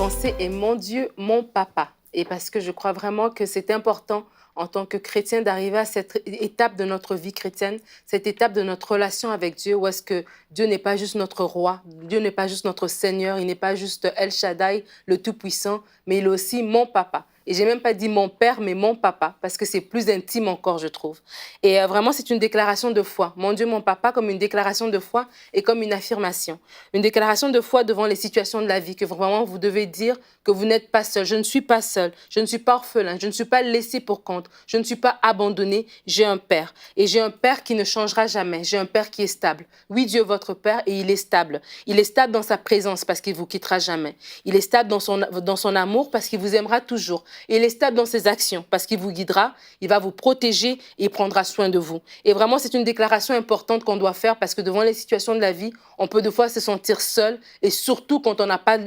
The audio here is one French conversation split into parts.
pensée est mon Dieu, mon papa. Et parce que je crois vraiment que c'est important en tant que chrétien d'arriver à cette étape de notre vie chrétienne, cette étape de notre relation avec Dieu, où est-ce que Dieu n'est pas juste notre roi, Dieu n'est pas juste notre Seigneur, il n'est pas juste El Shaddai, le Tout-Puissant, mais il est aussi mon papa. Et j'ai même pas dit mon père, mais mon papa, parce que c'est plus intime encore, je trouve. Et vraiment, c'est une déclaration de foi. Mon Dieu, mon papa, comme une déclaration de foi et comme une affirmation. Une déclaration de foi devant les situations de la vie, que vraiment vous devez dire que vous n'êtes pas seul. Je ne suis pas seul, je ne suis pas orphelin, je ne suis pas laissé pour compte, je ne suis pas abandonné, j'ai un père. Et j'ai un père qui ne changera jamais, j'ai un père qui est stable. Oui, Dieu, votre père, et il est stable. Il est stable dans sa présence parce qu'il ne vous quittera jamais. Il est stable dans son amour parce qu'il vous aimera toujours. Il est stable dans ses actions parce qu'il vous guidera, il va vous protéger et il prendra soin de vous. Et vraiment, c'est une déclaration importante qu'on doit faire parce que devant les situations de la vie, on peut des fois se sentir seul et surtout quand on n'a pas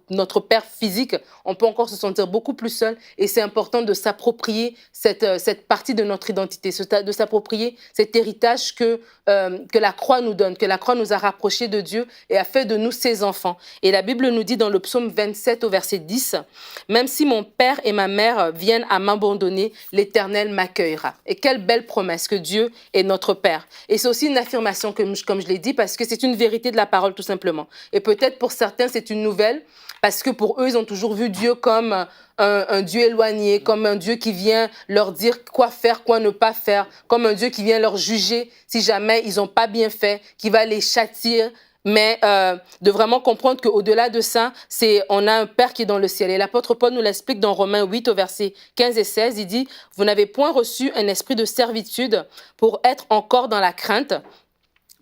notre père physique, on peut encore se sentir beaucoup plus seul et c'est important de s'approprier cette partie de notre identité, de s'approprier cet héritage que la croix nous donne, que la croix nous a rapprochés de Dieu et a fait de nous ses enfants. Et la Bible nous dit dans le psaume 27 au verset 10, « Même si mon père et ma mère viennent à m'abandonner, l'Éternel m'accueillera. » Et quelle belle promesse que Dieu est notre Père. Et c'est aussi une affirmation, comme je l'ai dit, parce que c'est une vérité de la parole tout simplement. Et peut-être pour certains, c'est une nouvelle, parce que pour eux, ils ont toujours vu Dieu comme un Dieu éloigné, comme un Dieu qui vient leur dire quoi faire, quoi ne pas faire, comme un Dieu qui vient leur juger si jamais ils n'ont pas bien fait, qui va les châtier. Mais de vraiment comprendre qu'au-delà de ça, on a un Père qui est dans le ciel. Et l'apôtre Paul nous l'explique dans Romains 8 au verset 15 et 16. Il dit « Vous n'avez point reçu un esprit de servitude pour être encore dans la crainte,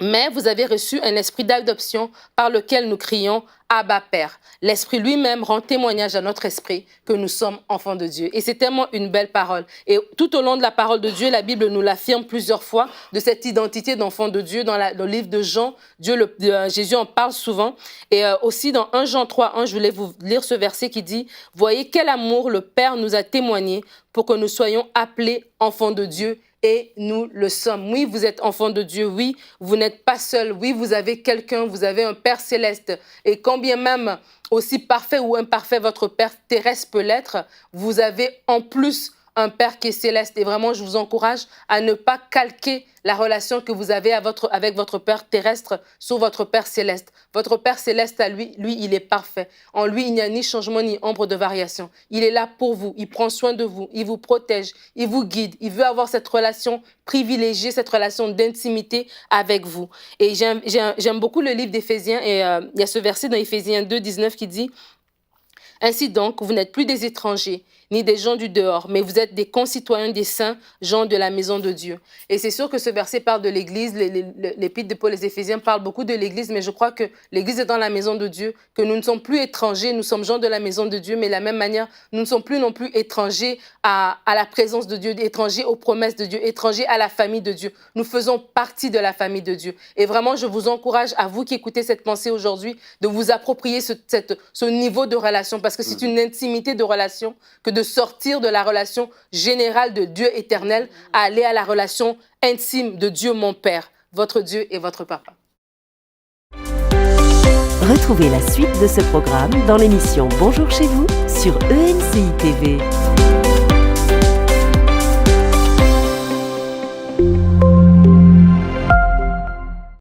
mais vous avez reçu un esprit d'adoption par lequel nous crions « Abba Père ». L'Esprit lui-même rend témoignage à notre esprit que nous sommes enfants de Dieu. Et c'est tellement une belle parole. Et tout au long de la parole de Dieu, la Bible nous l'affirme plusieurs fois de cette identité d'enfant de Dieu. Dans le livre de Jean, Jésus en parle souvent. Et aussi dans 1 Jean 3:1, je voulais vous lire ce verset qui dit « Voyez quel amour le Père nous a témoigné pour que nous soyons appelés enfants de Dieu. » Et nous le sommes. Oui, vous êtes enfants de Dieu. Oui, vous n'êtes pas seul. Oui, vous avez quelqu'un, vous avez un Père céleste. Et quand bien même, aussi parfait ou imparfait votre Père terrestre peut l'être, vous avez en plus un Père qui est céleste. Et vraiment, je vous encourage à ne pas calquer la relation que vous avez avec votre Père terrestre sur votre Père céleste. Votre Père céleste, à lui, il est parfait. En lui, il n'y a ni changement ni ombre de variation. Il est là pour vous. Il prend soin de vous. Il vous protège. Il vous guide. Il veut avoir cette relation privilégiée, cette relation d'intimité avec vous. Et j'aime beaucoup le livre d'Éphésiens. Et il y a ce verset dans Éphésiens 2:19 qui dit « Ainsi donc, vous n'êtes plus des étrangers, ni des gens du dehors, mais vous êtes des concitoyens des saints, gens de la maison de Dieu. » Et c'est sûr que ce verset parle de l'Église, l'épître de Paul aux Éphésiens parle beaucoup de l'Église, mais je crois que l'Église est dans la maison de Dieu, que nous ne sommes plus étrangers, nous sommes gens de la maison de Dieu, mais de la même manière, nous ne sommes plus non plus étrangers à la présence de Dieu, étrangers aux promesses de Dieu, étrangers à la famille de Dieu. Nous faisons partie de la famille de Dieu. Et vraiment, je vous encourage, à vous qui écoutez cette pensée aujourd'hui, de vous approprier ce niveau de relation, parce que c'est une intimité de relation que de sortir de la relation générale de Dieu éternel à aller à la relation intime de Dieu mon Père, votre Dieu et votre Papa. Retrouvez la suite de ce programme dans l'émission Bonjour chez vous sur EMCI TV.